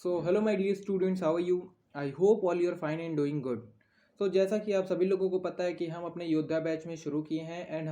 So hello my dear students, how are you? I hope all you are fine and doing good. So जैसा कि आप सभी लोगों को पता है कि हम अपने योद्धा बैच में शुरू किए हैं एंड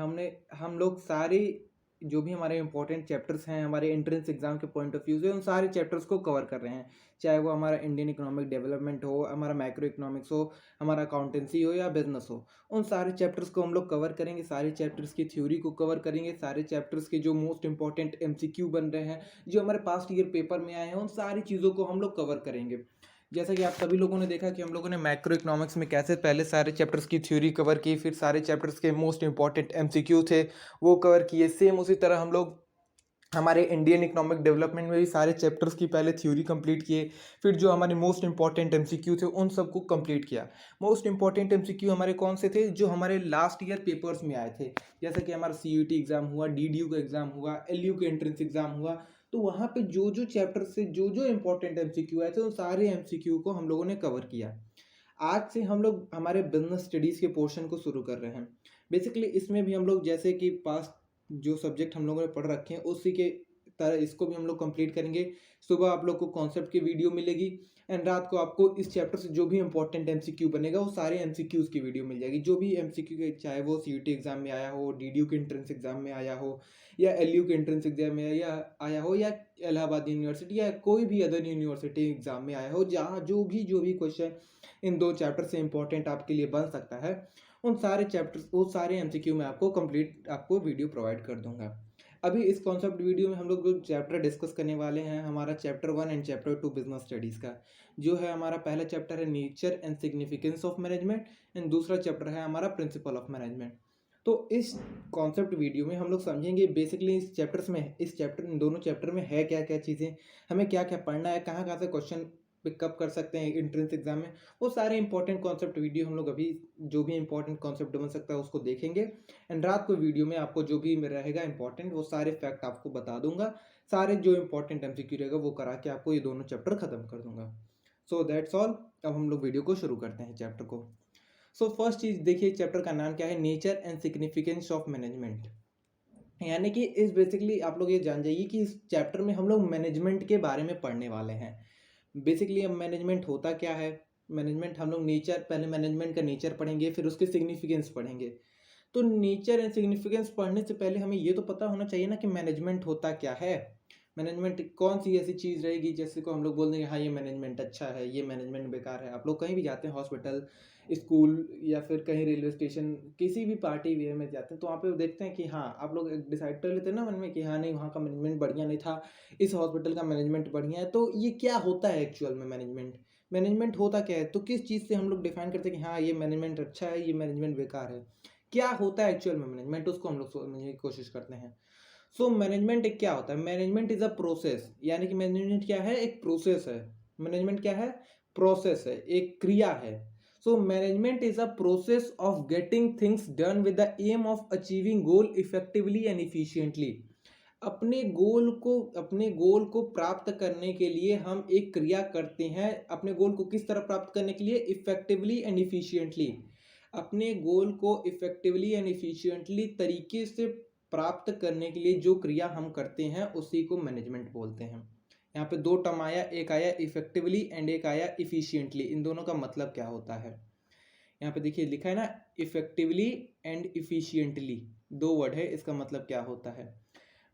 हम लोग सारे जो भी हमारे इंपॉर्टेंट चैप्टर्स हैं हमारे एंट्रेंस एग्जाम के पॉइंट ऑफ व्यू से उन सारे चैप्टर्स को कवर कर रहे हैं। चाहे वो हमारा इंडियन इकोनॉमिक डेवलपमेंट हो, हमारा माइक्रो इकोनॉमिक्स हो, हमारा अकाउंटेंसी हो या बिजनेस हो, उन सारे चैप्टर्स को हम लोग कवर करेंगे। सारे चैप्टर्स की थ्योरी को कवर करेंगे। सारे चैप्टर्स के जो मोस्ट इंपॉर्टेंट एमसीक्यू बन रहे हैं, जो हमारे पास्ट ईयर पेपर में आए हैं, उन सारी चीज़ों को हम लोग कवर करेंगे। जैसा कि आप सभी लोगों ने देखा कि हम लोगों ने मैक्रो इकोनॉमिक्स में कैसे पहले सारे चैप्टर्स की थ्योरी कवर की, फिर सारे चैप्टर्स के मोस्ट इंपॉर्टेंट एमसीक्यू थे वो कवर किए। सेम उसी तरह हम लोग हमारे इंडियन इकोनॉमिक डेवलपमेंट में भी सारे चैप्टर्स की पहले थ्योरी कंप्लीट किए, फिर जो हमारे मोस्ट इंपॉर्टेंट एमसीक्यू थे उन सबको कंप्लीट किया। मोस्ट इंपॉर्टेंट एमसीक्यू हमारे कौन से थे? जो हमारे लास्ट ईयर पेपर्स में आए थे। जैसे कि हमारा सीयूटी एग्जाम हुआ, डीडीयू का एग्जाम हुआ, एलयू का एंट्रेंस एग्जाम हुआ, तो वहाँ पे जो जो चैप्टर से जो जो इंपॉर्टेंट एमसीक्यू आए थे उन सारे एमसीक्यू को हम लोगों ने कवर किया। आज से हम लोग हमारे बिजनेस स्टडीज़ के पोर्शन को शुरू कर रहे हैं। बेसिकली इसमें भी हम लोग जैसे कि पास्ट जो सब्जेक्ट हम लोगों ने पढ़ रखे हैं उसी के तरह इसको भी हम लोग कंप्लीट करेंगे। सुबह आप लोग को कॉन्सेप्ट की वीडियो मिलेगी एंड रात को आपको इस चैप्टर से जो भी इंपॉर्टेंट एमसीक्यू बनेगा वो सारे एमसीक्यूज़ की वीडियो मिल जाएगी। जो भी एमसीक्यू के, चाहे वो सीयूटी एग्जाम में आया हो, डीडीयू के एंट्रेंस एग्जाम में आया हो, या एलयू के एंट्रेंस एग्जाम में आया हो, या इलाहाबाद यूनिवर्सिटी या कोई भी अदर यूनिवर्सिटी एग्जाम में आया हो, जहाँ जो भी क्वेश्चन इन दो चैप्टर से इंपॉर्टेंट आपके लिए बन सकता है, उन सारे चैप्टर्स वो सारे एमसीक्यू में आपको वीडियो प्रोवाइड कर दूंगा। अभी इस कॉन्सेप्ट वीडियो में हम लोग जो चैप्टर डिस्कस करने वाले हैं, हमारा chapter 1 and chapter 2 business studies का जो है। हमारा पहला चैप्टर है nature and significance of management and दूसरा चैप्टर है हमारा प्रिंसिपल ऑफ मैनेजमेंट। तो इस कॉन्सेप्ट वीडियो में हम लोग समझेंगे बेसिकली इस चैप्टर इन दोनों चैप्टर में है क्या क्या चीज़ें, हमें क्या क्या पढ़ना है, कहाँ कहाँ से क्वेश्चन पिकअप कर सकते हैं एंट्रेंस एग्जाम में। वो सारे इंपॉर्टेंट कॉन्सेप्ट वीडियो हम लोग अभी जो भी इंपॉर्टेंट कॉन्सेप्ट बन सकता है उसको देखेंगे एंड रात को वीडियो में आपको जो भी रहेगा इंपॉर्टेंट वो सारे फैक्ट आपको बता दूंगा। सारे जो इंपॉर्टेंट एमसीक्यू रहेगा वो करा के आपको ये दोनों चैप्टर खत्म कर दूंगा। सो दैट्स ऑल। अब हम लोग वीडियो को शुरू करते हैं चैप्टर को। सो फर्स्ट चीज़ देखिए, चैप्टर का नाम क्या है? Nature and significance of management. यानी कि इस बेसिकली आप लोग ये जान जाइए कि इस चैप्टर में हम लोग मैनेजमेंट के बारे में पढ़ने वाले हैं। बेसिकली अब मैनेजमेंट होता क्या है? मैनेजमेंट हम लोग नेचर, पहले मैनेजमेंट का नेचर पढ़ेंगे, फिर उसके सिग्निफिकेंस पढ़ेंगे। तो नेचर एंड सिग्निफिकेंस पढ़ने से पहले हमें ये तो पता होना चाहिए ना कि मैनेजमेंट होता क्या है। मैनेजमेंट कौन सी ऐसी चीज़ रहेगी जैसे को हम लोग बोल देंगे हाँ ये मैनेजमेंट अच्छा है, ये मैनेजमेंट बेकार है। आप लोग कहीं भी जाते हैं, हॉस्पिटल, स्कूल या फिर कहीं रेलवे स्टेशन, किसी भी पार्टी वेयर में जाते हैं तो वहाँ पे देखते हैं कि हाँ आप लोग डिसाइड कर लेते हैं ना मन में कि हाँ नहीं वहाँ का मैनेजमेंट बढ़िया नहीं था, इस हॉस्पिटल का मैनेजमेंट बढ़िया है। तो ये क्या होता है एक्चुअल में? मैनेजमेंट होता क्या है? तो किस चीज़ से हम लोग डिफाइन करते हैं कि हाँ ये मैनेजमेंट अच्छा है, ये मैनेजमेंट बेकार है? क्या होता है एक्चुअल में मैनेजमेंट, उसको हम लोग समझने की कोशिश करते हैं। सो मैनेजमेंट एक क्या होता है? Management is a process. यानी कि मैनेजमेंट क्या है? एक प्रोसेस है। मैनेजमेंट क्या है? प्रोसेस है, एक क्रिया है। So management is a process of getting things done with the aim of achieving goal effectively and efficiently. अपने गोल को प्राप्त करने के लिए हम एक क्रिया करते हैं। अपने गोल को किस तरह प्राप्त करने के लिए? Effectively and efficiently. अपने गोल को इफेक्टिवली एंड इफिशियंटली तरीके से प्राप्त करने के लिए जो क्रिया हम करते हैं उसी को मैनेजमेंट बोलते हैं। यहाँ पे दो टर्म आया, एक आया इफेक्टिवली एंड एक आया इफिशियंटली। इन दोनों का मतलब क्या होता है? यहाँ पे देखिए लिखा है ना, इफेक्टिवली एंड इफिशियंटली, दो वर्ड है। इसका मतलब क्या होता है?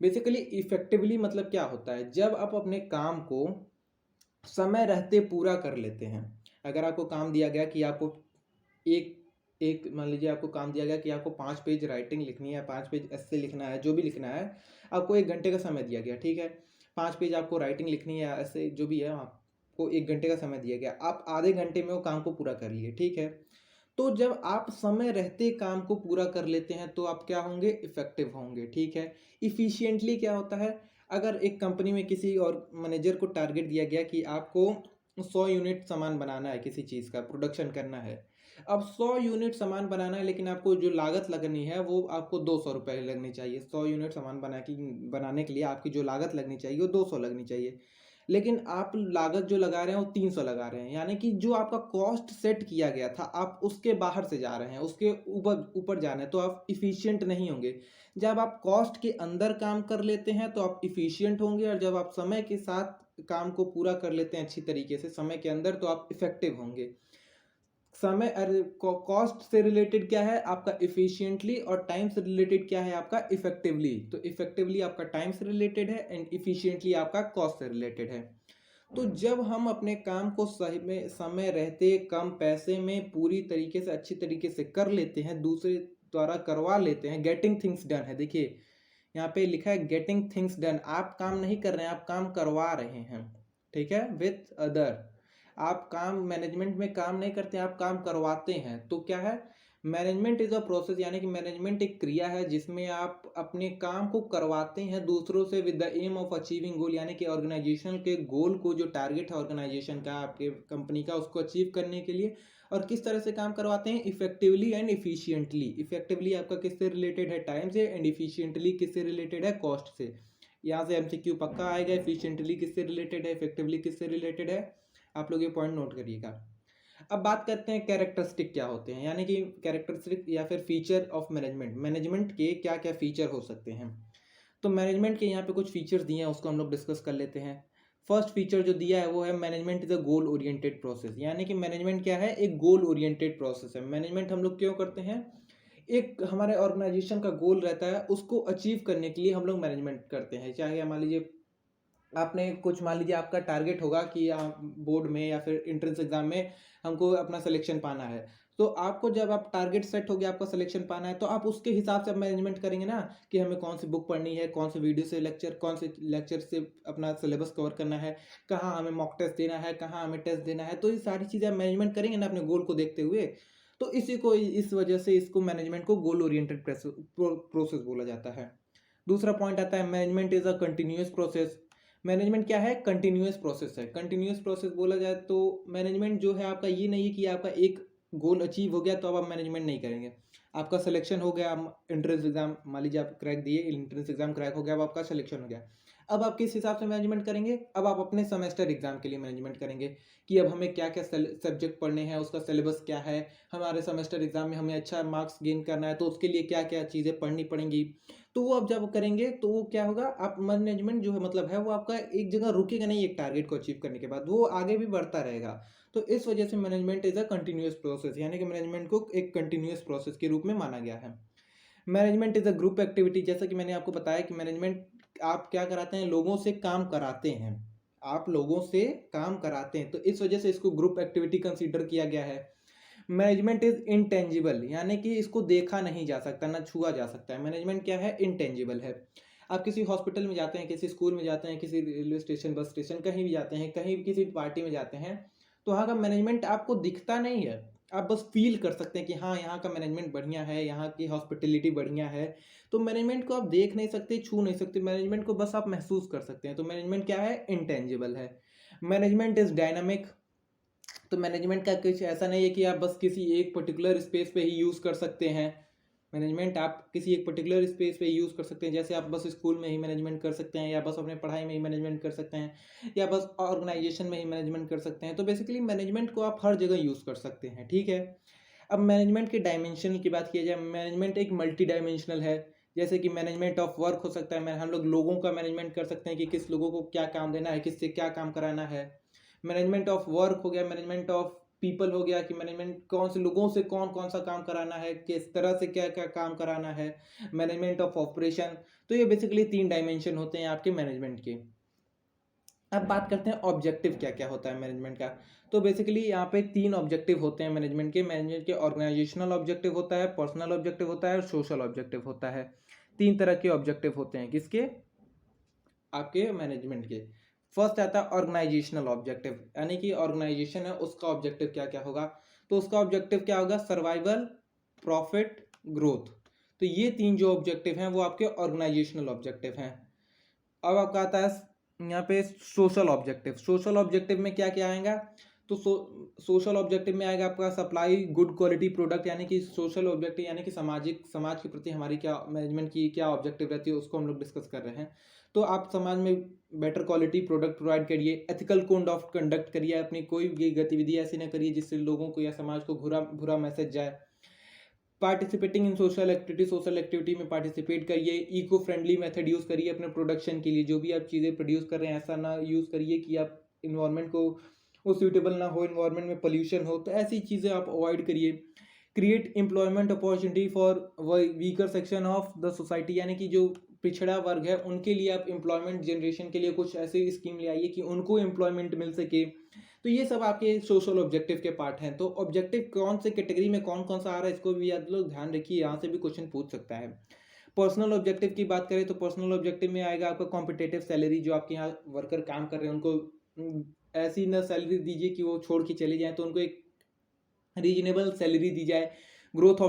बेसिकली इफेक्टिवली मतलब क्या होता है? जब आप अपने काम को समय रहते पूरा कर लेते हैं। अगर आपको काम दिया गया कि आपको एक एक मान लीजिए आपको काम दिया गया कि आपको 5 पेज राइटिंग लिखनी है, 5 पेज ऐसे लिखना है, जो भी लिखना है, आपको 1 घंटे का समय दिया गया, ठीक है। 5 पेज आपको राइटिंग लिखनी है, ऐसे जो भी है आपको 1 घंटे का समय दिया गया, आप आधे घंटे में वो काम को पूरा कर लिए, ठीक है। तो जब आप समय रहते काम को पूरा कर लेते हैं तो आप क्या होंगे? इफेक्टिव होंगे, ठीक है। इफिशियंटली क्या होता है? अगर एक कंपनी में किसी और मैनेजर को टारगेट दिया गया कि आपको 100 यूनिट सामान बनाना है, किसी चीज़ का प्रोडक्शन करना है। अब 100 यूनिट सामान बनाना है लेकिन आपको जो लागत लगनी है वो आपको 200 रुपये लगनी चाहिए। 100 यूनिट सामान बनाने के लिए आपकी जो लागत लगनी चाहिए वो 200 लगनी चाहिए, लेकिन आप लागत जो लगा रहे हैं वो 300 लगा रहे हैं। यानी कि जो आपका कॉस्ट सेट किया गया था आप उसके बाहर से जा रहे हैं, उसके ऊपर ऊपर जा रहे हैं, तो आप इफ़िशियंट नहीं होंगे। जब आप कॉस्ट के अंदर काम कर लेते हैं तो आप इफ़िशियंट होंगे, और जब आप समय के साथ काम को पूरा कर लेते हैं अच्छी तरीके से समय के अंदर, तो आप इफेक्टिव होंगे। समय कॉस्ट से रिलेटेड क्या है आपका इफिशिएंटली, और टाइम से रिलेटेड क्या है आपका इफेक्टिवली। तो इफेक्टिवली आपका टाइम से रिलेटेड है एंड इफिशिएंटली आपका कॉस्ट से रिलेटेड है। तो जब हम अपने काम को सही में समय रहते कम पैसे में पूरी तरीके से अच्छी तरीके से कर लेते हैं, दूसरे द्वारा करवा लेते हैं, गेटिंग थिंग्स डन है। देखिए यहाँ पे लिखा है गेटिंग थिंग्स डन, आप काम नहीं कर रहे हैं, आप काम करवा रहे हैं, ठीक है, विथ अदर। आप काम मैनेजमेंट में काम नहीं करते, आप काम करवाते हैं। तो क्या है, मैनेजमेंट इज अ प्रोसेस, यानी कि मैनेजमेंट एक क्रिया है जिसमें आप अपने काम को करवाते हैं दूसरों से with the aim of achieving goal, यानी कि ऑर्गेनाइजेशन के गोल को, जो टारगेट है ऑर्गेनाइजेशन का, आपके कंपनी का, उसको अचीव करने के लिए। और किस तरह से काम करवाते हैं, इफेक्टिवली एंड इफिशियंटली। इफेक्टिवली आपका किससे रिलेटेड है, टाइम से, एंड इफिशियंटली किससे रिलेटेड है, कॉस्ट से। यहाँ से एमसीक्यू पक्का आएगा, इफिशियंटली किससे रिलेटेड है, इफेक्टिवली किससे रिलेटेड है, आप लोग ये पॉइंट नोट करिएगा। अब बात करते हैं कैरेक्टरिस्टिक क्या होते हैं, यानी कि कैरेक्टरिस्टिक या फिर फीचर ऑफ मैनेजमेंट, मैनेजमेंट के क्या क्या फीचर हो सकते हैं। तो मैनेजमेंट के यहाँ पे कुछ फीचर्स दिए हैं, उसको हम लोग डिस्कस कर लेते हैं। फर्स्ट फीचर जो दिया है वो है management is a goal oriented process, यानी कि मैनेजमेंट क्या है, एक गोल ओरिएंटेड प्रोसेस है। मैनेजमेंट हम लोग क्यों करते हैं, एक हमारे ऑर्गेनाइजेशन का गोल रहता है, उसको अचीव करने के लिए हम लोग मैनेजमेंट करते हैं। चाहे मान लीजिए आपने कुछ, मान लीजिए आपका टारगेट होगा कि आप बोर्ड में या फिर एंट्रेंस एग्जाम में हमको अपना सिलेक्शन पाना है, तो आपको जब आप टारगेट सेट हो गया, आपका सिलेक्शन पाना है, तो आप उसके हिसाब से मैनेजमेंट करेंगे ना, कि हमें कौन सी बुक पढ़नी है, कौन से वीडियो से लेक्चर, कौन से लेक्चर से अपना सिलेबस कवर करना है, कहाँ हमें मॉक टेस्ट देना है, कहाँ हमें टेस्ट देना है। तो ये सारी चीज़ें आप मैनेजमेंट करेंगे ना अपने गोल को देखते हुए। तो इसी को, इस वजह से इसको मैनेजमेंट को गोल ओरिएंटेड प्रोसेस बोला जाता है। दूसरा पॉइंट आता है management is a continuous process. Management क्या है, कंटिन्यूअस प्रोसेस है। कंटिन्यूअस प्रोसेस बोला जाए तो मैनेजमेंट जो है आपका ये नहीं है कि आपका एक गोल अचीव हो गया तो अब आप मैनेजमेंट नहीं करेंगे। आपका सिलेक्शन हो गया, एंट्रेंस एग्जाम मान लीजिए आप क्रैक दिए, एंट्रेंस एग्जाम क्रैक हो गया, अब आपका सिलेक्शन हो गया। अब आप किस हिसाब से मैनेजमेंट करेंगे, अब आप अपने सेमेस्टर एग्जाम के लिए मैनेजमेंट करेंगे कि अब हमें क्या क्या सब्जेक्ट पढ़ने हैं, उसका सिलेबस क्या है, हमारे सेमेस्टर एग्जाम में हमें अच्छा मार्क्स गेन करना है, तो उसके लिए क्या क्या चीज़ें पढ़नी पड़ेंगी। तो वो आप जब करेंगे तो वो क्या होगा, आप मैनेजमेंट जो है मतलब है वो आपका एक जगह रुकेगा नहीं, एक टारगेट को अचीव करने के बाद वो आगे भी बढ़ता रहेगा। तो इस वजह से management is a continuous process, यानी कि मैनेजमेंट को एक कंटिन्यूअस प्रोसेस के रूप में माना गया है। Management is a group activity, जैसा कि मैंने आपको बताया कि मैनेजमेंट आप क्या कराते हैं, लोगों से काम कराते हैं, आप लोगों से काम कराते हैं, तो इस वजह से इसको ग्रुप एक्टिविटी कंसीडर किया गया है। मैनेजमेंट इज इनटेंजिबल, यानी कि इसको देखा नहीं जा सकता, ना छुआ जा सकता है। मैनेजमेंट क्या है, इनटेंजिबल है। आप किसी हॉस्पिटल में जाते हैं, किसी स्कूल में जाते हैं, किसी रेलवे स्टेशन, बस स्टेशन, कहीं भी जाते हैं, कहीं भी किसी पार्टी में जाते हैं, तो वहाँ का मैनेजमेंट आपको दिखता नहीं है, आप बस फील कर सकते हैं कि हाँ यहाँ का मैनेजमेंट बढ़िया है, यहाँ की हॉस्पिटलिटी बढ़िया है। तो मैनेजमेंट को आप देख नहीं सकते, छू नहीं सकते, मैनेजमेंट को बस आप महसूस कर सकते हैं। तो मैनेजमेंट क्या है, इंटेंजिबल है। मैनेजमेंट इज डायनामिक, तो मैनेजमेंट का कुछ ऐसा नहीं है कि आप बस किसी एक पर्टिकुलर स्पेस पे ही यूज़ कर सकते हैं। मैनेजमेंट आप किसी एक पर्टिकुलर स्पेस पे यूज़ कर सकते हैं, जैसे आप बस स्कूल में ही मैनेजमेंट कर सकते हैं, या बस अपने पढ़ाई में ही मैनेजमेंट कर सकते हैं, या बस ऑर्गेनाइजेशन में ही मैनेजमेंट कर सकते हैं। तो बेसिकली मैनेजमेंट को आप हर जगह यूज़ कर सकते हैं, ठीक है। अब मैनेजमेंट के डायमेंशन की बात की जाए, मैनेजमेंट एक मल्टी डायमेंशनल है। जैसे कि मैनेजमेंट ऑफ वर्क हो सकता है, हम लोग लोगों का मैनेजमेंट कर सकते हैं कि किस लोगों को क्या काम देना है, किससे क्या काम कराना है। मैनेजमेंट ऑफ वर्क हो गया, मैनेजमेंट ऑफ पीपल हो गया कि मैनेजमेंट कौन से लोगों से कौन कौन सा काम कराना है, किस तरह से क्या क्या काम कराना है। Management of operation. तो ये बेसिकली 3 डायमेंशन होते हैं आपके मैनेजमेंट के। अब बात करते हैं ऑब्जेक्टिव क्या क्या होता है मैनेजमेंट का। तो बेसिकली यहाँ पे 3 ऑब्जेक्टिव होते हैं मैनेजमेंट के। मैनेजमेंट के ऑर्गेनाइजेशनल ऑब्जेक्टिव होता है, पर्सनल ऑब्जेक्टिव होता है और सोशल ऑब्जेक्टिव होता है। 3 तरह के ऑब्जेक्टिव होते हैं, किसके, आपके मैनेजमेंट के। फर्स्ट आता है ऑर्गेनाइजेशनल ऑब्जेक्टिव, यानी कि ऑर्गेनाइजेशन है उसका ऑब्जेक्टिव क्या क्या होगा। तो उसका ऑब्जेक्टिव क्या होगा, सर्वाइवल, प्रॉफिट, ग्रोथ। तो ये 3 जो ऑब्जेक्टिव हैं वो आपके ऑर्गेनाइजेशनल ऑब्जेक्टिव हैं। अब आपका आता है यहाँ पे सोशल ऑब्जेक्टिव। सोशल ऑब्जेक्टिव में क्या क्या आएगा, तो सोशल ऑब्जेक्टिव में आएगा आपका सप्लाई गुड क्वालिटी प्रोडक्ट, यानी कि सोशल ऑब्जेक्टिव यानी कि समाज के प्रति हमारी क्या मैनेजमेंट की क्या ऑब्जेक्टिव रहती है, उसको हम लोग डिस्कस कर रहे हैं। तो आप समाज में बेटर क्वालिटी प्रोडक्ट प्रोवाइड करिए, एथिकल कोड ऑफ कंडक्ट करिए, अपनी कोई भी गतिविधि ऐसी ना करिए जिससे लोगों को या समाज को बुरा बुरा मैसेज जाए। पार्टिसिपेटिंग इन सोशल एक्टिविटी में पार्टिसिपेट करिए, इको फ्रेंडली मेथड यूज़ करिए अपने प्रोडक्शन के लिए, जो भी आप चीज़ें प्रोड्यूस कर रहे हैं ऐसा ना यूज़ करिए कि आप इन्वायरमेंट को वो सूटेबल ना हो, इन्वायरमेंट में पोल्यूशन हो, तो ऐसी चीज़ें आप अवॉइड करिए। Create employment opportunity for weaker section of the society, यानी कि जो पिछड़ा वर्ग है उनके लिए आप एम्प्लॉयमेंट जनरेशन के लिए कुछ ऐसी स्कीम ले आइए कि उनको एम्प्लॉयमेंट मिल सके। तो ये सब आपके सोशल ऑब्जेक्टिव के पार्ट हैं। तो ऑब्जेक्टिव कौन से कैटेगरी में कौन कौन सा आ रहा है इसको भी आप लोग ध्यान रखिए, यहाँ से भी क्वेश्चन पूछ सकता है। पर्सनल ऑब्जेक्टिव की बात करें तो पर्सनल ऑब्जेक्टिव में आएगा आपका कॉम्पिटेटिव सैलरी, जो आपके यहाँ वर्कर काम कर रहे हैं उनको ऐसी न सैलरी दीजिए कि वो छोड़ के चले जाएं, तो उनको एक रीजनेबल सैलरी दी जाए। ग्रोथ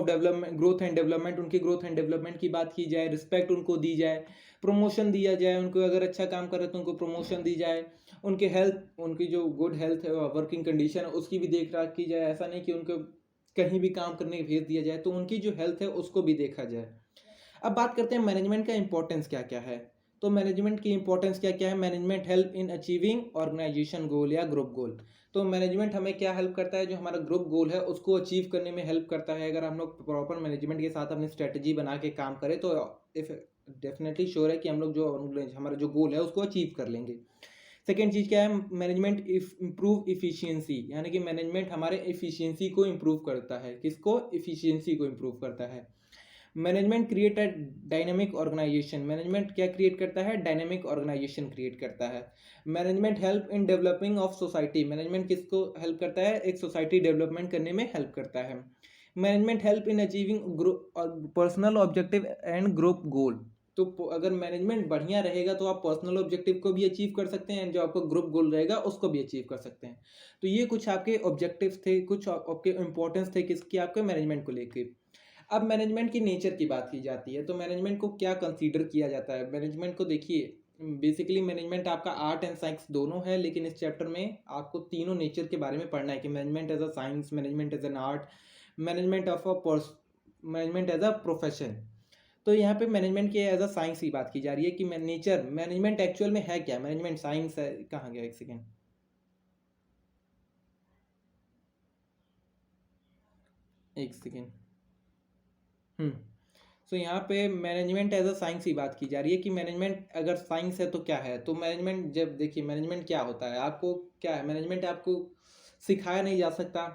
एंड डेवलपमेंट, उनकी ग्रोथ एंड डेवलपमेंट की बात की जाए, रिस्पेक्ट उनको दी जाए, प्रमोशन दिया जाए उनको, अगर अच्छा काम कर रहे तो उनको प्रमोशन दी जाए। उनके हेल्थ, उनकी जो गुड हेल्थ है वर्किंग कंडीशन है उसकी भी देख रेख की जाए, ऐसा नहीं कि उनको कहीं भी काम करने भेज दिया जाए, तो उनकी जो हेल्थ है उसको भी देखा जाए। अब बात करते हैं मैनेजमेंट का इंपॉर्टेंस क्या क्या है। तो मैनेजमेंट की इंपॉर्टेंस क्या क्या है। Management help in achieving organization goal या ग्रुप गोल। तो मैनेजमेंट हमें क्या हेल्प करता है, जो हमारा ग्रुप गोल है उसको अचीव करने में हेल्प करता है। अगर हम लोग प्रॉपर मैनेजमेंट के साथ अपनी स्ट्रेटजी बना के काम करें तो इफ डेफिनेटली श्योर है कि हम लोग जो हमारा जो गोल है उसको अचीव कर लेंगे। सेकेंड चीज़ क्या है, मैनेजमेंट इम्प्रूव इफिशियंसी, यानी कि मैनेजमेंट हमारे इफिशियंसी को इम्प्रूव करता है। किसको, इफिशियंसी को इम्प्रूव करता है। Management create a dynamic organisation, management क्या क्रिएट करता है, डायनेमिक ऑर्गेनाइजेशन क्रिएट करता है। Management help in developing of society, management किसको हेल्प करता है, एक सोसाइटी डेवलपमेंट करने में हेल्प करता है। Management help in achieving personal objective and group गोल, तो अगर मैनेजमेंट बढ़िया रहेगा तो आप पर्सनल ऑब्जेक्टिव को भी अचीव कर सकते हैं, जो आपका ग्रुप गोल रहेगा उसको भी अचीव कर सकते हैं। तो ये कुछ आपके ऑब्जेक्टिव्स थे, कुछ आपके इंपॉर्टेंस थे किसकी, आपके मैनेजमेंट को लेकर। अब मैनेजमेंट की नेचर की बात की जाती है, तो मैनेजमेंट को क्या कंसीडर किया जाता है। मैनेजमेंट को देखिए, बेसिकली मैनेजमेंट आपका आर्ट एंड साइंस दोनों है, लेकिन इस चैप्टर में आपको तीनों नेचर के बारे में पढ़ना है कि management as a science, management as an art, management of a management as a profession. तो यहाँ पे मैनेजमेंट के एज अ साइंस की बात की जा रही है कि नेचर मैनेजमेंट एक्चुअल में है क्या, मैनेजमेंट साइंस है, कहाँ गया, एक सेकेंड, एक सेकेंड। सो यहाँ पे मैनेजमेंट एज अ साइंस की बात की जा रही है कि मैनेजमेंट अगर साइंस है तो क्या है। तो मैनेजमेंट, जब देखिए मैनेजमेंट क्या होता है, आपको क्या है, मैनेजमेंट आपको सिखाया नहीं जा सकता।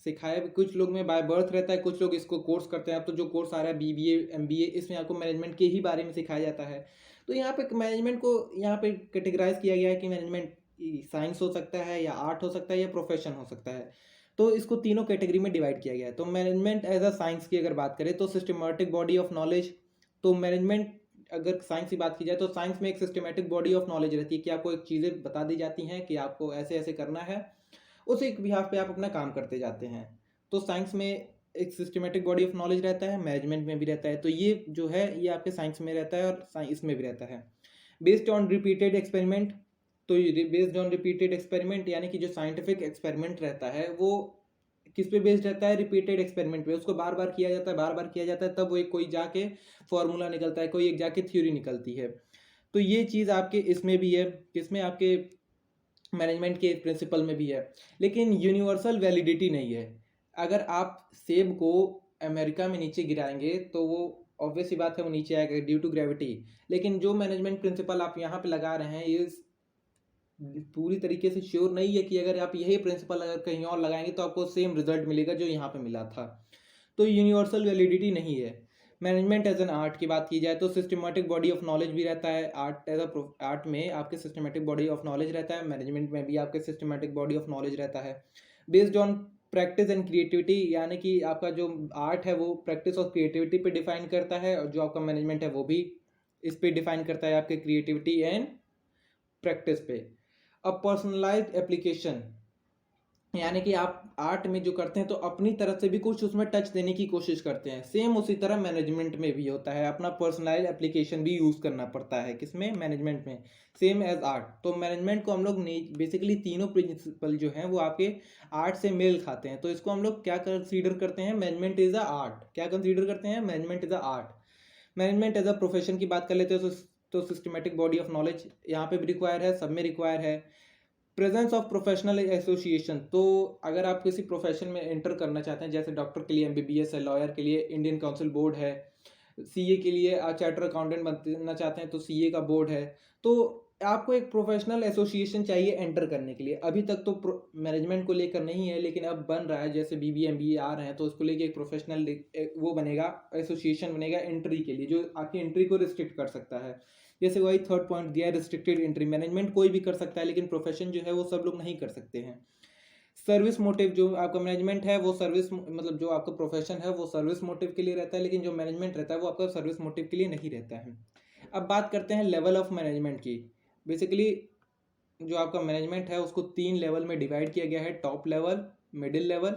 सिखाया भी कुछ लोग में बाय बर्थ रहता है, कुछ लोग इसको कोर्स करते हैं। अब तो जो कोर्स आ रहा है बीबीए एमबीए, इसमें आपको मैनेजमेंट के ही बारे में सिखाया जाता है। तो यहाँ पे मैनेजमेंट को यहाँ पे कैटेगराइज किया गया है कि मैनेजमेंट साइंस हो सकता है या आर्ट हो सकता है या प्रोफेशन हो सकता है। तो इसको तीनों कैटेगरी में डिवाइड किया गया है। तो मैनेजमेंट एज अ साइंस की अगर बात करें तो सिस्टमेटिक बॉडी ऑफ नॉलेज। तो मैनेजमेंट अगर साइंस की बात की जाए तो साइंस में एक सिस्टमेटिक बॉडी ऑफ नॉलेज रहती है कि आपको एक चीज़ें बता दी जाती हैं कि आपको ऐसे ऐसे करना है, उसी बिहाफ पे आप अपना काम करते जाते हैं। तो साइंस में एक सिस्टमेटिक बॉडी ऑफ नॉलेज रहता है, मैनेजमेंट में भी रहता है। तो ये जो है ये आपके साइंस में रहता है और साइंस में भी रहता है। बेस्ड ऑन रिपीटेड एक्सपेरिमेंट, तो बेस्ड ऑन रिपीटेड एक्सपेरिमेंट यानी कि जो साइंटिफिक एक्सपेरिमेंट रहता है वो किस पे बेस्ड रहता है, रिपीटेड एक्सपेरिमेंट पे। उसको बार बार किया जाता है, बार बार किया जाता है, तब वो एक कोई जाके फॉर्मूला निकलता है, कोई एक जाके थ्योरी निकलती है। तो ये चीज़ आपके इसमें भी है, किसमें, आपके मैनेजमेंट के प्रिंसिपल में भी है। लेकिन यूनिवर्सल वैलिडिटी नहीं है। अगर आप सेब को अमेरिका में नीचे गिराएंगे तो वो ऑब्वियस सी बात है वो नीचे आएगा ड्यू टू ग्रेविटी। लेकिन जो मैनेजमेंट प्रिंसिपल आप यहाँ पे लगा रहे हैं ये पूरी तरीके से श्योर नहीं है कि अगर आप यही प्रिंसिपल अगर कहीं और लगाएंगे तो आपको सेम रिजल्ट मिलेगा जो यहाँ पे मिला था। तो यूनिवर्सल वैलिडिटी नहीं है। मैनेजमेंट एज एन आर्ट की बात की जाए तो सिस्टमेटिक बॉडी ऑफ नॉलेज भी रहता है। आर्ट एज अ आर्ट में आपके सिस्टमेटिक बॉडी ऑफ नॉलेज रहता है, मैनेजमेंट में भी आपके सिस्टमेटिक बॉडी ऑफ नॉलेज रहता है। Based on practice and creativity, यानी कि आपका जो आर्ट है वो प्रैक्टिस और क्रिएटिविटी पे डिफाइन करता है, और जो आपका मैनेजमेंट है वो भी इस पे डिफाइन करता है, आपके क्रिएटिविटी एंड प्रैक्टिस पे। अब पर्सनलाइज्ड एप्लीकेशन, यानी कि आप आर्ट में जो करते हैं तो अपनी तरफ से भी कुछ उसमें टच देने की कोशिश करते हैं। सेम उसी तरह मैनेजमेंट में भी होता है, अपना पर्सनलाइज एप्लीकेशन भी यूज़ करना पड़ता है, किसमें, मैनेजमेंट में, सेम एज आर्ट। तो मैनेजमेंट को हम लोग बेसिकली तीनों प्रिंसिपल जो हैं वो आपके आर्ट से मेल खाते हैं। तो इसको हम लोग क्या कंसीडर करते हैं, मैनेजमेंट इज अ आर्ट। क्या कंसीडर करते हैं, management is a art. Management as a profession की बात कर लेते हैं तो सिस्टमेटिक बॉडी ऑफ नॉलेज यहाँ पे भी रिक्वायर है, सब में रिक्वायर है। प्रेजेंस ऑफ प्रोफेशनल एसोसिएशन, तो अगर आप किसी प्रोफेशन में एंटर करना चाहते हैं, जैसे डॉक्टर के लिए एमबीबीएस है, लॉयर के लिए इंडियन काउंसिल बोर्ड है, सीए के लिए चार्टर अकाउंटेंट बनना चाहते हैं तो सीए का बोर्ड है, तो आपको एक प्रोफेशनल एसोसिएशन चाहिए एंटर करने के लिए। अभी तक तो मैनेजमेंट को लेकर नहीं है, लेकिन अब बन रहा है, जैसे बीबीए एमबीए आ रहे हैं तो उसको लेके एक प्रोफेशनल वो बनेगा, एसोसिएशन बनेगा एंट्री के लिए, जो आपकी एंट्री को रिस्ट्रिक्ट कर सकता है। जैसे वही थर्ड पॉइंट दिया है, रिस्ट्रिक्टेड एंट्री, मैनेजमेंट कोई भी कर सकता है लेकिन प्रोफेशन जो है वो सब लोग नहीं कर सकते हैं। सर्विस मोटिव, जो आपका मैनेजमेंट है वो सर्विस मतलब जो आपका प्रोफेशन है वो सर्विस मोटिव के लिए रहता है, लेकिन जो मैनेजमेंट रहता है वो आपका सर्विस मोटिव के लिए नहीं रहता है। अब बात करते हैं लेवल ऑफ मैनेजमेंट की। बेसिकली जो आपका मैनेजमेंट है उसको 3 लेवल में डिवाइड किया गया है, top level, middle level,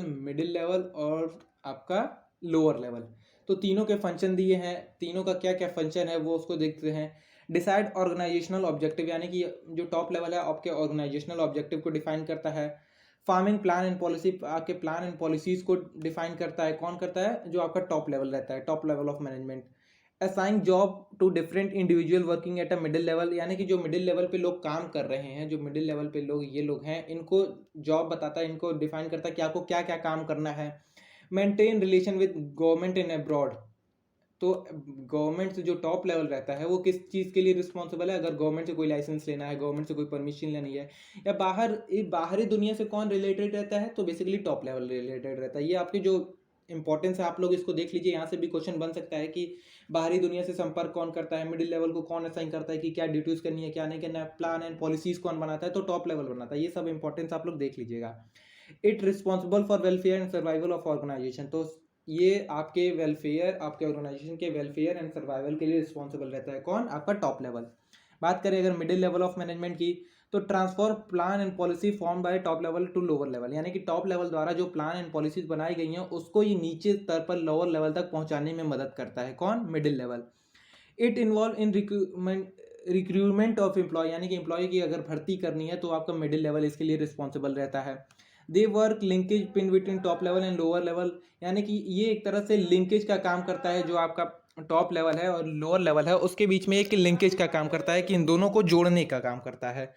middle level और आपका लोअर लेवल। तो तीनों के फंक्शन दिए हैं, तीनों का क्या क्या फंक्शन है वो उसको देखते हैं। डिसाइड ऑर्गेनाइजेशनल ऑब्जेक्टिव, यानी कि जो टॉप लेवल है आपके ऑर्गेनाइजेशनल ऑब्जेक्टिव को डिफाइन करता है। फार्मिंग प्लान एंड पॉलिसी, आपके प्लान एंड पॉलिसीज को डिफाइन करता है। कौन करता है? जो आपका टॉप लेवल रहता है, top level of management. Assign job to different individual working at a middle level, यानी कि जो मिडिल लेवल पे लोग काम कर रहे हैं, जो मिडिल लेवल पे लोग ये लोग हैं, इनको जॉब बताता है, इनको डिफाइन करता है कि आपको क्या क्या काम करना है। Maintain relation with government in abroad, तो गवर्नमेंट से जो टॉप लेवल रहता है वो किस चीज़ के लिए रिस्पॉन्सिबल है? अगर गवर्नमेंट से कोई लाइसेंस लेना है, गवर्नमेंट से कोई परमिशन लेनी है, या बाहरी दुनिया से कौन रिलेटेड रहता है? तो बेसिकली टॉप लेवल रिलेटेड रहता है। ये आपकी जो इंपॉर्टेंस है, आप लोग इसको देख लीजिए, यहाँ से भी क्वेश्चन बन सकता है कि बाहरी दुनिया से संपर्क कौन करता है, मिडिल लेवल को कौन असाइन करता है कि क्या ड्यूटीज करनी है क्या नहीं करना है, प्लान एंड पॉलिसीज कौन बनाता है, तो टॉप लेवल बनाता है। ये सब इंपॉर्टेंस आप लोग देख लीजिएगा। It responsible for welfare and survival of organisation, तो ये आपके वेलफेयर, आपके ऑर्गेनाइजेशन के वेलफेयर एंड सर्वाइवल के लिए रिस्पॉन्सिबल रहता है। कौन? आपका टॉप लेवल। बात करें अगर मिडिल लेवल ऑफ मैनेजमेंट की, तो transfer plan and policy form by top level to lower level, यानी कि टॉप लेवल द्वारा जो प्लान एंड पॉलिसीज बनाई गई हैं उसको ये नीचे स्तर पर लोअर लेवल तक पहुंचाने में मदद करता है। कौन? Middle level. It involve in recruitment of employ, यानी कि एम्प्लॉय की अगर भर्ती करनी है तो आपका मिडिल लेवल इसके लिए रिस्पॉन्सिबल रहता है। They work linkage pin between top level and lower level, यानी कि ये एक तरह से लिंकेज का काम करता है, जो आपका टॉप लेवल है और लोअर लेवल है उसके बीच में एक लिंकेज का काम करता है, कि इन दोनों को जोड़ने का काम करता है।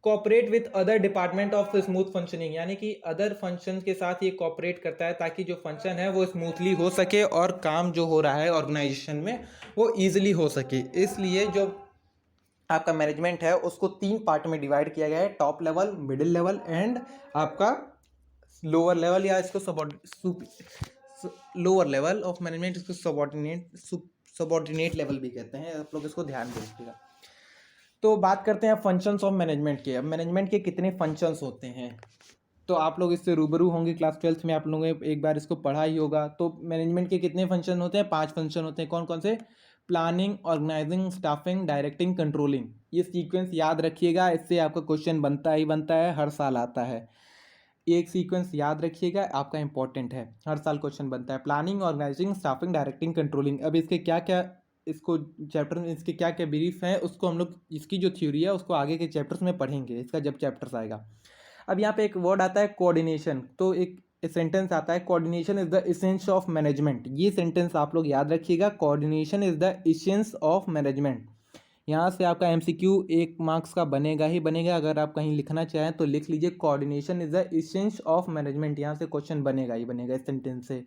Cooperate with other department of smooth functioning, यानी कि अदर फंक्शन के साथ ये कोऑपरेट करता है ताकि जो फंक्शन है वो स्मूथली हो सके और काम जो हो रहा है ऑर्गेनाइजेशन में वो ईजिली हो सके। इसलिए जो आपका मैनेजमेंट है उसको 3 पार्ट में डिवाइड किया गया है, top level, middle level and आपका लोअर लेवल, या इसको लोअर लेवल ऑफ मैनेजमेंट, इसको सबॉर्डिनेट लेवल भी कहते हैं। आप लोग इसको ध्यान दीजिएगा। तो बात करते हैं फंक्शंस ऑफ मैनेजमेंट के। अब मैनेजमेंट के कितने फंक्शंस होते हैं, तो आप लोग इससे रूबरू होंगे, क्लास 12th में आप लोगों ने एक बार इसको पढ़ा ही होगा। तो मैनेजमेंट के कितने फंक्शन होते हैं? 5 फंक्शन होते हैं। कौन कौन से? Planning, organising, staffing, directing, controlling. ये सीक्वेंस याद रखिएगा, इससे आपका क्वेश्चन बनता ही बनता है, हर साल आता है। एक सीक्वेंस याद रखिएगा, आपका इंपॉर्टेंट है, हर साल क्वेश्चन बनता है। Planning, organising, staffing, directing, controlling. अब इसके क्या क्या, इसको चैप्टर में इसके क्या क्या ब्रीफ हैं उसको हम लोग, इसकी जो थ्योरी है उसको आगे के चैप्टर्स में पढ़ेंगे, इसका जब चैप्टर्स आएगा। अब यहाँ पे एक वर्ड आता है कोऑर्डिनेशन, तो एक सेंटेंस आता है, coordination is the essence of management. ये सेंटेंस आप लोग याद रखिएगा, coordination is the essence of management. यहाँ से आपका एमसीक्यू 1 मार्क्स का बनेगा ही बनेगा। अगर आप कहीं लिखना चाहें तो लिख लीजिए, coordination is the essence of management. यहाँ से क्वेश्चन बनेगा ही बनेगा इस सेंटेंस से।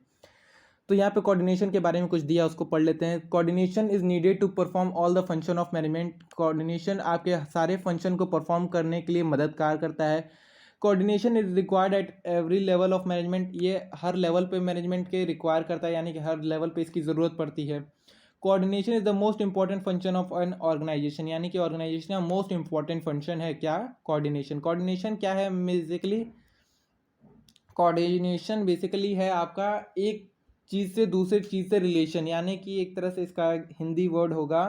तो यहाँ पे कोऑर्डिनेशन के बारे में कुछ दिया, उसको पढ़ लेते हैं। Coordination is needed to perform all the function of management. Coordination आपके सारे फंक्शन को परफॉर्म करने के लिए मददगार करता है। Coordination is required at every level of management, ये हर लेवल पे मैनेजमेंट के रिक्वायर करता है, यानी कि हर लेवल पे इसकी ज़रूरत पड़ती है। Coordination is the most important function of an organisation, यानी कि ऑर्गेनाइजेशन का मोस्ट इंपॉर्टेंट फंक्शन है क्या? कोऑर्डिनेशन। कोऑर्डिनेशन क्या है बेसिकली? कोऑर्डिनेशन बेसिकली है आपका एक चीज़ से दूसरे चीज़ से रिलेशन, यानी कि एक तरह से इसका हिंदी वर्ड होगा,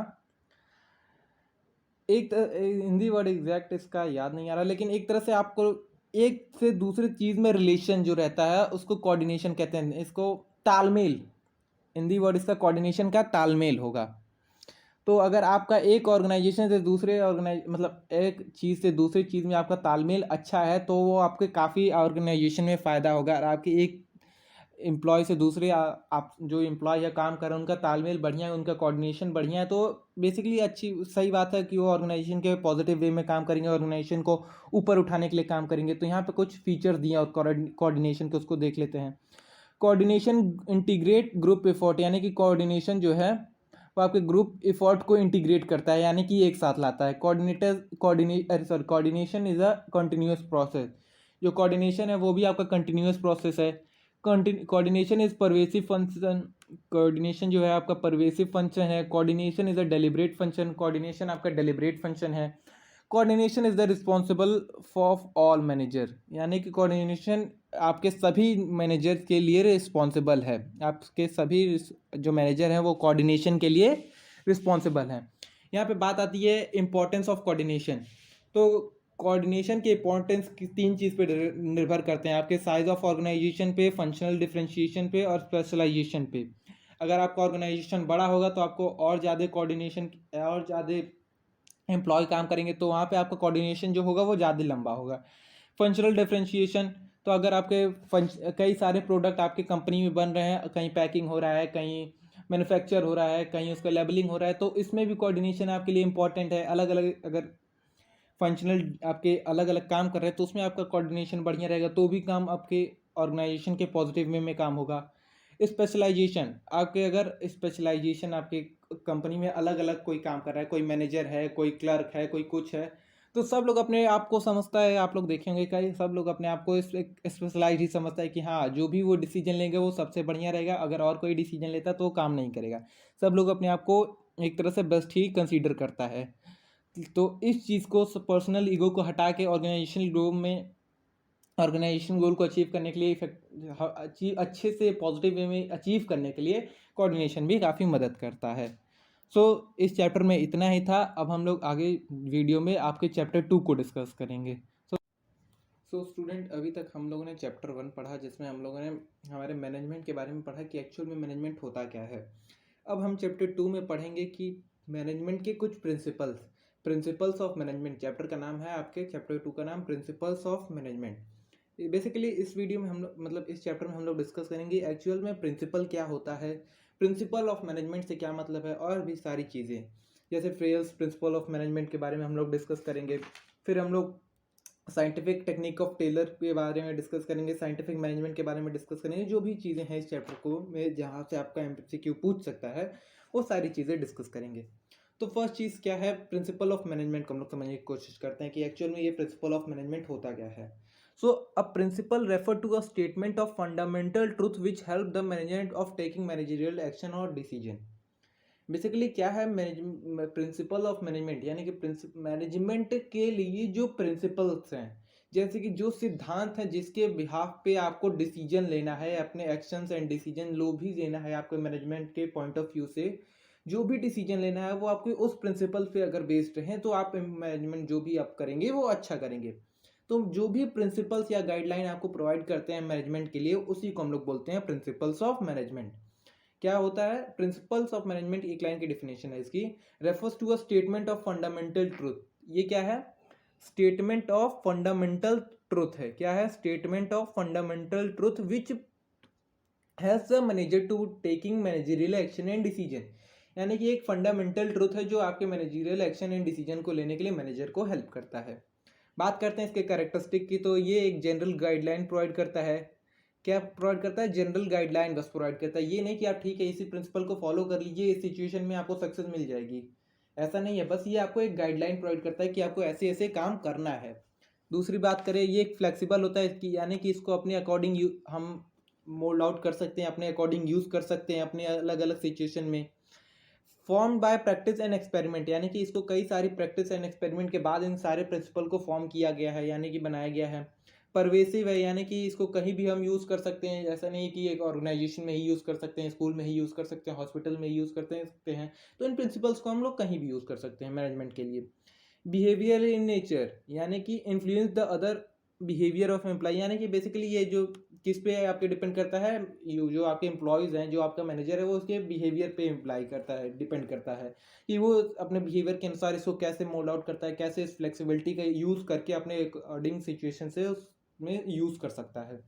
हिंदी वर्ड एग्जैक्ट इसका याद नहीं आ रहा, लेकिन एक तरह से आपको एक से दूसरे चीज़ में रिलेशन जो रहता है उसको कोऑर्डिनेशन कहते हैं। इसको तालमेल, हिंदी वर्ड इसका कोऑर्डिनेशन का तालमेल होगा। तो अगर आपका एक ऑर्गेनाइजेशन से दूसरे मतलब एक चीज़ से दूसरी चीज़ में आपका तालमेल अच्छा है तो वो आपके काफ़ी ऑर्गेनाइजेशन में फ़ायदा होगा। और आपकी एक एम्प्लॉय से दूसरे आप जो एम्प्लॉय या काम कर रहे हैं उनका तालमेल बढ़िया है, उनका कोऑर्डिनेशन बढ़िया है, तो बेसिकली अच्छी सही बात है कि वो ऑर्गेनाइजेशन के पॉजिटिव वे में काम करेंगे, ऑर्गेनाइजेशन को ऊपर उठाने के लिए काम करेंगे। तो यहाँ पे कुछ फीचर्स दिए और कोऑर्डिनेशन के, उसको देख लेते हैं। कोऑर्डिनेशन इंटीग्रेट ग्रुप एफर्ट, यानी कि कोऑर्डिनेशन जो है वो आपके ग्रुप एफर्ट को इंटीग्रेट करता है, यानी कि एक साथ लाता है। Coordination is a continuous process. जो कोऑर्डिनेशन है वो भी आपका कंटिन्यूअस प्रोसेस है। Coordination is pervasive function. Coordination जो है आपका परवेसिव फंक्शन है। Coordination is a deliberate function. Coordination आपका डेलिब्रेट फंक्शन है। Coordination is the responsible for all manager, यानी कि कोऑर्डिनेशन आपके सभी मैनेजर के लिए रिस्पॉन्सिबल है। आपके सभी जो मैनेजर हैं वो कोऑर्डिनेशन के लिए रिस्पॉन्सिबल हैं। यहाँ पे बात आती है इम्पोर्टेंस ऑफ कोऑर्डिनेशन। तो कोऑर्डिनेशन के इम्पोर्टेंस की 3 चीज़ पे निर्भर करते हैं, आपके साइज ऑफ ऑर्गेनाइजेशन पे, फंक्शनल डिफरेंशिएशन पे और स्पेशलाइजेशन पे। अगर आपका ऑर्गेनाइजेशन बड़ा होगा तो आपको और ज़्यादा कोऑर्डिनेशन और ज़्यादा एम्प्लॉय काम करेंगे, तो वहाँ पे आपका कोऑर्डिनेशन जो होगा वो ज़्यादा लंबा होगा। फंक्शनल डिफरेंशिएशन, तो अगर आपके कई सारे प्रोडक्ट आपके कंपनी में बन रहे हैं, कहीं पैकिंग हो रहा है, कहीं मैन्युफैक्चर हो रहा है, कहीं उसका लेबलिंग हो रहा है, तो इसमें भी कोऑर्डिनेशन आपके लिए इंपॉर्टेंट है। अलग अलग अगर फंक्शनल आपके अलग अलग काम कर रहे हैं तो उसमें आपका कोऑर्डिनेशन बढ़िया रहेगा, तो भी काम आपके ऑर्गेनाइजेशन के पॉजिटिव वे में काम होगा। स्पेशलाइजेशन, आपके अगर स्पेशलाइजेशन आपके कंपनी में अलग अलग कोई काम कर रहा है, कोई मैनेजर है, कोई क्लर्क है, कोई कुछ है, तो सब लोग अपने आप को समझता है, आप लोग देखेंगे कई सब लोग अपने आप को स्पेशलाइज ही समझता है कि हाँ जो भी वो डिसीजन लेंगे वो सबसे बढ़िया रहेगा, अगर और कोई डिसीजन लेता तो वो काम नहीं करेगा। सब लोग अपने आप को एक तरह से बेस्ट ही कंसीडर करता है। तो इस चीज़ को, पर्सनल ईगो को हटा के ऑर्गेनाइजेशन गोल को अचीव करने के लिए अच्छे से पॉजिटिव वे में अचीव करने के लिए कोऑर्डिनेशन भी काफ़ी मदद करता है। सो इस चैप्टर में इतना ही था। अब हम लोग आगे वीडियो में आपके चैप्टर 2 को डिस्कस करेंगे। सो स्टूडेंट, अभी तक हम लोगों ने चैप्टर 1 पढ़ा, जिसमें हम लोगों ने हमारे मैनेजमेंट के बारे में पढ़ा कि एक्चुअल में मैनेजमेंट होता क्या है। अब हम चैप्टर 2 में पढ़ेंगे कि मैनेजमेंट के कुछ प्रिंसिपल्स ऑफ मैनेजमेंट। चैप्टर का नाम है, आपके चैप्टर 2 का नाम प्रिंसिपल्स ऑफ मैनेजमेंट। बेसिकली इस वीडियो में हम लोग, मतलब इस चैप्टर में हम लोग डिस्कस करेंगे एक्चुअल में प्रिंसिपल क्या होता है, प्रिंसिपल ऑफ मैनेजमेंट से क्या मतलब है, और भी सारी चीज़ें, जैसे फ्रेल्स प्रिंसिपल ऑफ मैनेजमेंट के बारे में हम लोग डिस्कस करेंगे। फिर हम लोग साइंटिफिक टेक्निक ऑफ टेलर के बारे में डिस्कस करेंगे, साइंटिफिक मैनेजमेंट के बारे में डिस्कस करेंगे। जो भी चीज़ें हैं इस चैप्टर को में जहाँ से आपका एमसीक्यू पूछ सकता है, वो सारी चीज़ें डिस्कस करेंगे। तो फर्स्ट चीज़ क्या है, प्रिंसिपल ऑफ मैनेजमेंट को हम लोग समझने की कोशिश करते हैं कि एक्चुअल में ये प्रिंसिपल ऑफ मैनेजमेंट होता क्या है। So a principle refer to a statement of fundamental truth which help the management of taking managerial action और डिसीजन। बेसिकली क्या है प्रिंसिपल ऑफ मैनेजमेंट, यानी कि मैनेजमेंट के लिए जो प्रिंसिपल्स हैं, जैसे कि जो सिद्धांत हैं जिसके बिहाफ पे आपको डिसीजन लेना है, अपने एक्शंस एंड डिसीजन लो भी लेना है, आपको मैनेजमेंट के पॉइंट ऑफ व्यू से जो भी डिसीजन लेना है वो आपके उस प्रिंसिपल पे अगर बेस्ड रहें तो आप मैनेजमेंट जो भी आप करेंगे वो अच्छा करेंगे। तो जो भी प्रिंसिपल्स या गाइडलाइन आपको प्रोवाइड करते हैं मैनेजमेंट के लिए, उसी को हम लोग बोलते हैं प्रिंसिपल्स ऑफ मैनेजमेंट। क्या होता है प्रिंसिपल्स ऑफ मैनेजमेंट, एक लाइन की डिफिनेशन है इसकी, refers to a statement of fundamental truth. ये क्या है, स्टेटमेंट ऑफ फंडामेंटल ट्रूथ है। क्या है, statement of fundamental truth which has the manager to taking managerial action and decision. यानी कि एक फंडामेंटल ट्रूथ है जो आपके मैनेजरियल एक्शन एंड डिसीजन को लेने के लिए मैनेजर को हेल्प करता है। बात करते हैं इसके कैरेक्टरिस्टिक की, तो ये एक जनरल गाइडलाइन प्रोवाइड करता है। क्या प्रोवाइड करता है, जनरल गाइडलाइन बस प्रोवाइड करता है। ये नहीं कि आप ठीक है इसी प्रिंसिपल को फॉलो कर लीजिए, इस सिचुएशन में आपको सक्सेस मिल जाएगी, ऐसा नहीं है। बस ये आपको एक गाइडलाइन प्रोवाइड करता है कि आपको ऐसे ऐसे काम करना है। दूसरी बात करें, ये फ्लेक्सिबल होता है इसकी, यानी कि इसको अपने अकॉर्डिंग हम मोल्ड आउट कर सकते हैं, अपने अकॉर्डिंग यूज़ कर सकते हैं अपने अलग अलग सिचुएशन में। Form by practice and experiment, यानी कि इसको कई सारी प्रैक्टिस एंड एक्सपेरिमेंट के बाद इन सारे प्रिंसिपल को फॉर्म किया गया है, यानी कि बनाया गया है। परवेसिव है, यानी कि इसको कहीं भी हम यूज़ कर सकते हैं, ऐसा नहीं कि एक ऑर्गेनाइजेशन में ही यूज़ कर सकते हैं, स्कूल में ही यूज़ कर सकते हैं, हॉस्पिटल में ही यूज़ करते हैं। तो इन प्रिंसिपल्स को हम लोग कहीं भी यूज़ कर सकते हैं मैनेजमेंट के लिए। बिहेवियर इन नेचर, यानी कि influence the other behaviour of employ, यानी कि बेसिकली ये जो किस पे आपके डिपेंड करता है, जो आपके एम्प्लॉयज़ हैं, जो आपका मैनेजर है, वो उसके बिहेवियर पे इम्प्लाई करता है, डिपेंड करता है कि वो अपने बिहेवियर के अनुसार इसको कैसे मोल्ड आउट करता है, कैसे इस फ्लेक्सिबिलिटी का यूज़ करके अपने अकॉर्डिंग सिचुएशन से उसमें यूज़ कर सकता है।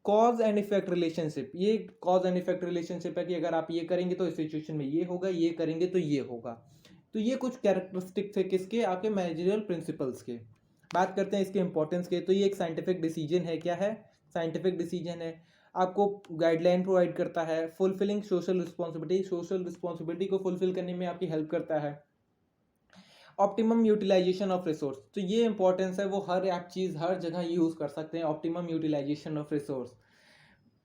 कॉज एंड इफेक्ट रिलेशनशिप, ये कॉज एंड इफेक्ट रिलेशनशिप है कि अगर आप ये करेंगे तो इस सिचुएशन में ये होगा, ये करेंगे तो ये होगा। तो ये कुछ कैरेक्टरिस्टिक्स है किसके, आपके मैनेजरियल प्रिंसिपल्स के। बात करते हैं इसके इंपॉर्टेंस के। तो ये एक साइंटिफिक डिसीजन है, क्या है, साइंटिफिक डिसीजन है, आपको गाइडलाइन प्रोवाइड करता है, fulfilling social responsibility, social responsibility को फुलफिल करने में आपकी हेल्प करता है। ऑप्टिमम यूटिलाइजेशन ऑफ रिसोर्स, तो ये इंपॉर्टेंस है, वो हर एक चीज़ हर जगह यूज़ कर सकते हैं, ऑप्टिमम यूटिलाइजेशन ऑफ रिसोर्स।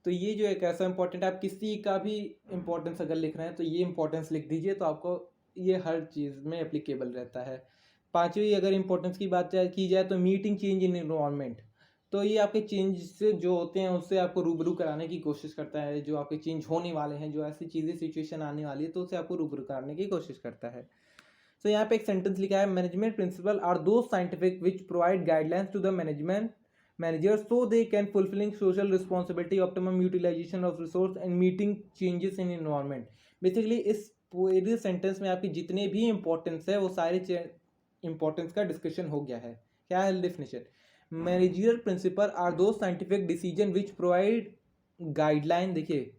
तो ये जो एक ऐसा इंपॉर्टेंट है, आप किसी का भी इंपॉर्टेंस अगर लिख रहे हैं तो ये इंपॉर्टेंस लिख दीजिए, तो आपको ये हर चीज़ में एप्लीकेबल रहता है। पांचवी अगर इंपॉर्टेंस की बात की जाए तो मीटिंग चेंज इन इन्वायरमेंट, तो ये आपके चेंज से जो होते हैं उससे आपको रूबरू कराने की कोशिश करता है, जो आपके चेंज होने वाले हैं, जो ऐसी चीज़ें सिचुएशन आने वाली है तो उससे आपको रूबरू कराने की कोशिश करता है। तो यहाँ पे एक सेंटेंस लिखा है, मैनेजमेंट प्रिंसिपल आर दो scientific which provide guidelines to the management managers so they can fulfilling social responsibility, optimum utilization of resource and meeting changes in environment। Basically इस पूरे सेंटेंस में आपकी जितने भी इंपॉर्टेंस है वो सारे इंपॉर्टेंस का डिस्कशन हो गया है। क्या है डेफिनेशन, मैनेजरियल प्रिंसिपल आर दो scientific decision which provide guideline, देखिए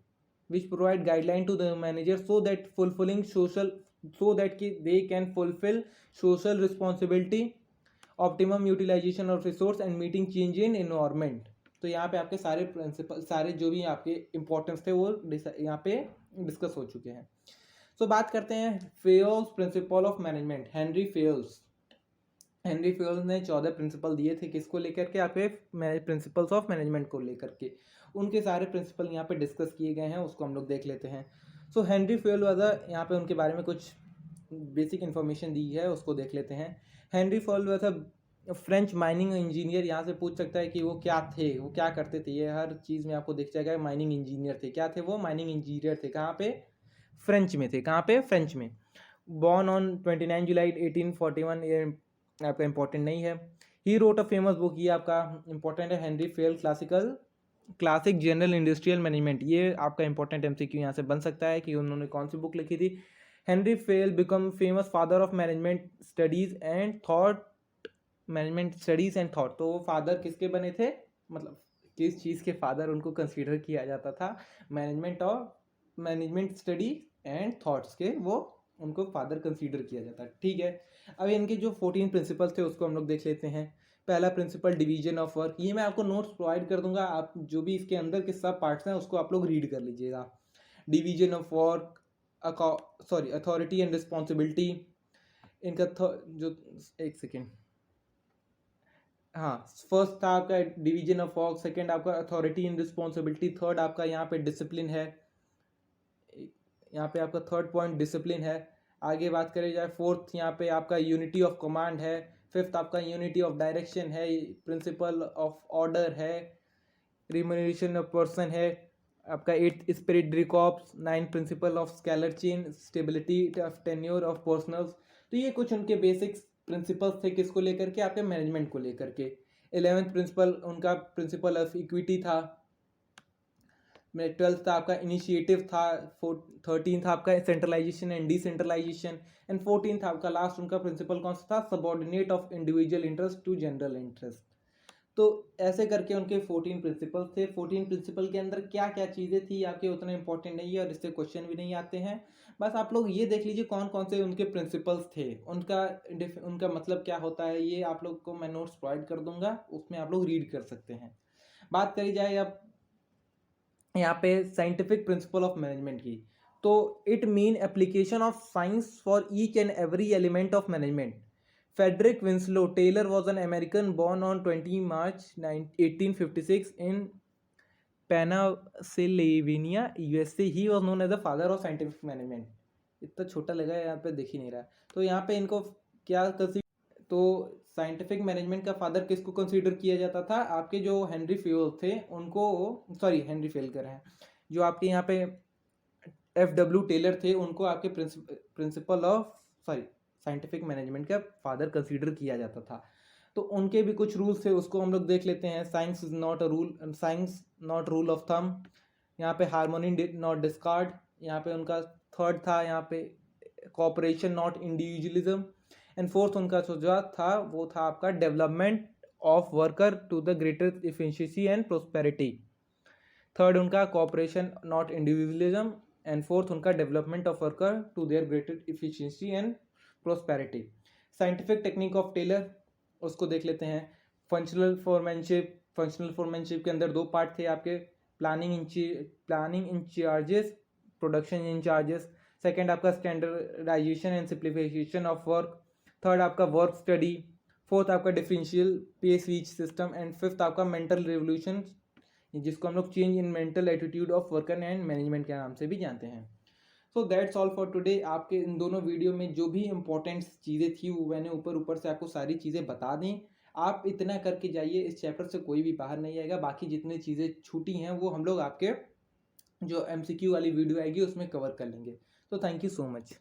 which provide guideline to the manager so that fulfilling social, so that कि they can fulfil social responsibility, optimum utilization of resource and meeting change in environment. तो यहाँ पे आपके सारे principal, सारे जो भी आपके इंपॉर्टेंस थे वो यहाँ पे डिस्कस हो चुके हैं। सो बात करते हैं Fayol's principle of management, Henri Fayol's. Henri Fayol's ने 14 प्रिंसिपल दिए थे, किसको लेकर के, आपके प्रिंसिपल्स ऑफ मैनेजमेंट को लेकर के। उनके सारे प्रिंसिपल यहाँ पे डिस्कस किए गए हैं, उसको हम लोग देख लेते हैं। सो हेनरी फेयल वाज, यहाँ पे उनके बारे में कुछ बेसिक इन्फॉर्मेशन दी है, उसको देख लेते हैं। Henry Fayol was a French mining engineer. यहाँ से पूछ सकता है कि वो क्या थे, वो क्या करते थे, ये हर चीज़ में आपको दिख जाएगा। माइनिंग इंजीनियर थे, क्या थे वो, माइनिंग इंजीनियर थे। कहाँ पे, फ्रेंच में थे, कहाँ पे, फ्रेंच में। बॉर्न ऑन 29 जुलाई 1841, ये आपका इंपॉर्टेंट नहीं है। He wrote a famous book, ये आपका इंपॉर्टेंट है, Henry Fayol classic general industrial management. ये आपका इंपॉर्टेंट एमसीक्यू यहाँ से बन सकता है कि उन्होंने कौन सी बुक लिखी थी। Henry Fayol become famous father of management studies and thought, management studies and thought. तो वो फादर किसके बने थे, मतलब किस चीज़ के फादर उनको कंसीडर किया जाता था, मैनेजमेंट और मैनेजमेंट स्टडी एंड थॉट्स के, वो उनको फादर कंसीडर किया जाता है। ठीक है, अब इनके जो 14 प्रिंसिपल्स थे उसको हम लोग देख लेते हैं। पहला प्रिंसिपल डिवीजन ऑफ वर्क, ये मैं आपको नोट्स प्रोवाइड कर दूंगा, आप जो भी इसके अंदर के सब पार्ट्स हैं उसको आप लोग रीड कर लीजिएगा। Division of work, sorry authority and responsibility, इनका जो, एक सेकेंड, हाँ, फर्स्ट था आपका डिवीजन ऑफ वर्क, सेकंड आपका अथॉरिटी एंड रिस्पॉन्सिबिलिटी, थर्ड आपका यहाँ पे डिसिप्लिन है, यहाँ पे आपका थर्ड पॉइंट डिसिप्लिन है। आगे बात करें जाए, फोर्थ यहाँ पे आपका यूनिटी ऑफ कमांड है, फिफ्थ आपका यूनिटी ऑफ डायरेक्शन है, प्रिंसिपल ऑफ ऑर्डर है, रिम्यूनरेशन ऑफ पर्सन है, आपका eighth spirit de corps, nine principle of scalar chain, stability of tenure of personnels. तो ये कुछ उनके बेसिक्स प्रिंसिपल्स थे, किसको लेकर के, आपके मैनेजमेंट को लेकर के। 11th प्रिंसिपल उनका प्रिंसिपल ऑफ इक्विटी था। 12th था आपका इनिशिएटिव था। 13th था आपका centralization and decentralization, and 14th आपका लास्ट उनका प्रिंसिपल कौन सा था, subordinate of individual interest to general interest. तो ऐसे करके उनके 14 प्रिंसिपल थे। 14 प्रिंसिपल के अंदर क्या क्या चीज़ें थी आपके उतने इंपॉर्टेंट नहीं है और इससे क्वेश्चन भी नहीं आते हैं। बस आप लोग ये देख लीजिए कौन कौन से उनके प्रिंसिपल्स थे, उनका मतलब क्या होता है, ये आप लोग को मैं नोट्स प्रोवाइड कर दूंगा, उसमें आप लोग रीड कर सकते हैं। बात करी जाए अब यहाँ पे साइंटिफिक प्रिंसिपल ऑफ मैनेजमेंट की, तो it mean application of science for each and every element of management. Frederick Winslow Taylor was an American born on 20 March 1856 in Pennsylvania, USA. He was known as the father of scientific management. इतना छोटा लगा है, यहाँ पे दिख ही नहीं रहा। तो यहाँ पे इनको क्या कंसीडर, तो साइंटिफिक मैनेजमेंट का फादर किसको कंसीडर किया जाता था, आपके जो हेनरी फेयल थे उनको, सॉरी हेनरी फेल कर रहे हैं, जो आपके यहाँ पे FW टेलर थे उनको आपके principle of, sorry scientific management का फादर कंसीडर किया जाता था। तो उनके भी कुछ रूल्स थे, उसको हम लोग देख लेते हैं। Science is not a rule, science not rule of thumb, यहाँ पे हार्मोनी नॉट डिस्कार्ड, यहाँ पे उनका थर्ड था यहाँ पे cooperation not individualism, and fourth उनका जो था वो था आपका development of worker to the greater efficiency and prosperity. Third उनका cooperation not individualism, and fourth उनका development of worker to their greater efficiency and prosperity. Scientific technique of Taylor, उसको देख लेते हैं। फंक्शनल फोरमैनशिप के अंदर दो पार्ट थे आपके, planning incharges, production incharges. Second आपका standardization and simplification of work. Third आपका वर्क स्टडी। फोर्थ आपका differential pay switch system, and fifth आपका मेंटल रिवोल्यूशन, जिसको हम लोग change in mental attitude of worker and management के नाम से भी जानते हैं। So that's all for today. आपके इन दोनों वीडियो में जो भी इंपॉर्टेंट चीज़ें थी वो मैंने ऊपर से आपको सारी चीज़ें बता दी। आप इतना करके जाइए, इस चैप्टर से कोई भी बाहर नहीं आएगा। बाकी जितनी चीज़ें छूटी हैं वो हम लोग आपके जो MCQ वाली वीडियो आएगी उसमें कवर कर लेंगे। तो थैंक यू सो मच।